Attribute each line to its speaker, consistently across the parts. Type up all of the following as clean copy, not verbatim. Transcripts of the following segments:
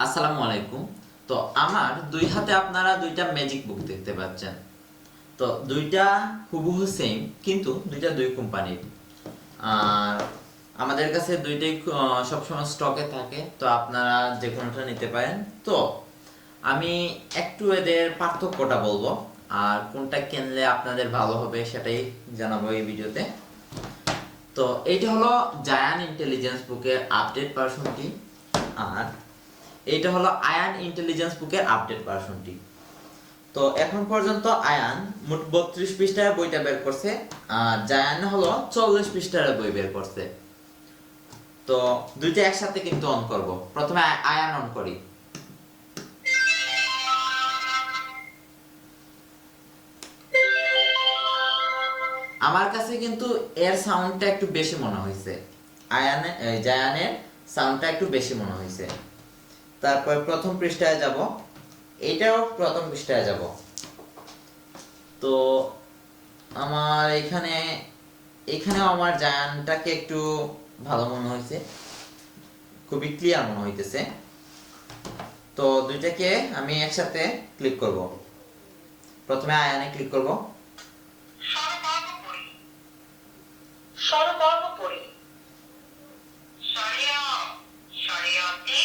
Speaker 1: আসসালামু আলাইকুম। তো আমার দুই হাতে আপনারা দুইটা ম্যাজিক বুক দেখতে পাচ্ছেন। তো দুইটা হুবহু সেম, কিন্তু দুইটা দুই কোম্পানির। আর আমাদের কাছে দুইটাই সবসময় স্টকে থাকে, তো আপনারা যে কোনোটা নিতে পারেন। তো আমি একটু এদের পার্থক্যটা বলবো, আর কোনটা কিনলে আপনাদের ভালো হবে সেটাই জানাবো এই ভিডিওতে। তো এইটা হলো জায়ান ইন্টেলিজেন্স বুকের আপডেট ভার্সনটি, আর এইটা হলো আয়ান ইন্টেলিজেন্স বুকের আপডেট ভার্সনটি। তো এখন পর্যন্ত আয়ান মোট 32 পৃষ্ঠার বইটা বের করছে, আর জায়ান হলো 40 পৃষ্ঠার বই বের করছে। তো দুইটা একসাথে কিন্তু অন করব। প্রথমে আয়ান অন করি। আমার কাছে কিন্তু এর সাউন্ডটা একটু বেশি মনে হয়েছে, জায়ানের সাউন্ডটা একটু বেশি মনে হয়েছে। তারপর প্রথম পৃষ্ঠায় যাব, এইটাও প্রথম পৃষ্ঠায় যাব। তো আমার এখানেও আমার জায়ানটাকে একটু ভালো মনে হয়েছে, খুবই ক্লিয়ার মনে হইতেছে। তো দুইটাকে আমি একসাথে ক্লিক করব। প্রথমে আয়ানে ক্লিক করব।
Speaker 2: সর্বকর্মপরি শরিয়া শরিয়তে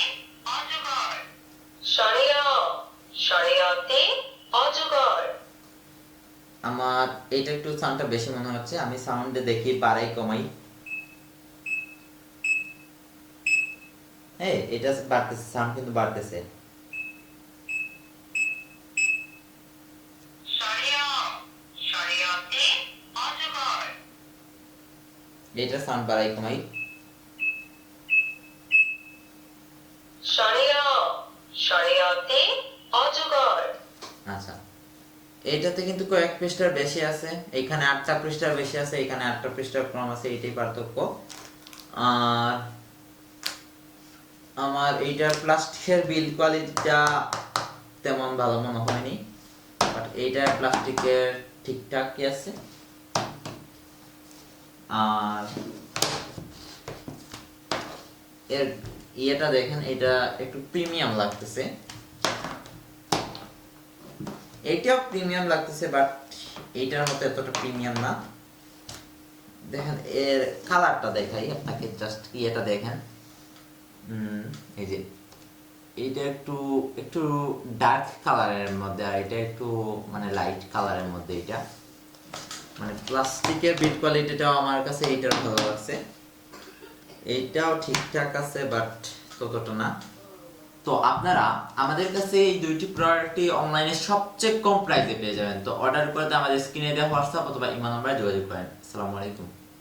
Speaker 2: অজগর শরিয়া শরিয়তে অজগর।
Speaker 1: আমার এটা একটু সাউন্ডটা বেশি মনে হচ্ছে, আমি সাউন্ডে দেখি বাড়াই কমাই। হ্যাঁ, এটা বাড়তেছে, সাউন্ড কিন্তু বাড়তেছে।
Speaker 2: শরিয়া শরিয়তে অজগর
Speaker 1: এটা সাউন্ড বাড়াই কমাই।
Speaker 2: শরিয়া শরিয়তে অজগর।
Speaker 1: আচ্ছা, এইটাতে কিন্তু কয়েক পৃষ্ঠার বেশি আছে, এখানে 8টা পৃষ্ঠার বেশি আছে, এখানে 8টা পৃষ্ঠার কম আছে, এইটাই পার্থক্য। আর আমার এইটার প্লাস্টিকের বিল্ড কোয়ালিটিটা তেমন ভালো মনে হয়নি, বাট এইটার প্লাস্টিকের ঠিকঠাকই আছে। আর এর ইয়েটা দেখেন, এটা একটু প্রিমিয়াম লাগতেছে, এইটাও প্রিমিয়াম লাগতেছে, বাট এইটার মতো এতটা প্রিমিয়াম না। দেখেন এর কালারটা দেখাই আপনাকে, জাস্ট ইয়েটা দেখেন। এই যে এইটা একটু একটু ডার্ক কালারের মধ্যে, আর এটা একটু মানে লাইট কালারের মধ্যে। এটা মানে প্লাস্টিকের বিল্ড কোয়ালিটিটাও আমার কাছে এইটার ভালো লাগছে, এইটাও ঠিকঠাক আছে, বাট ততটা না। তো আপনারা আমাদের কাছে এই দুইটি প্রোডাক্টই অনলাইনে সবচেয়ে কম প্রাইসে পেয়ে যাবেন। তো অর্ডার করতে আমাদের স্ক্রিনে দেওয়া হোয়াটসঅ্যাপ অথবা ইমো নম্বরে যোগাযোগ করেন। আসসালামু আলাইকুম।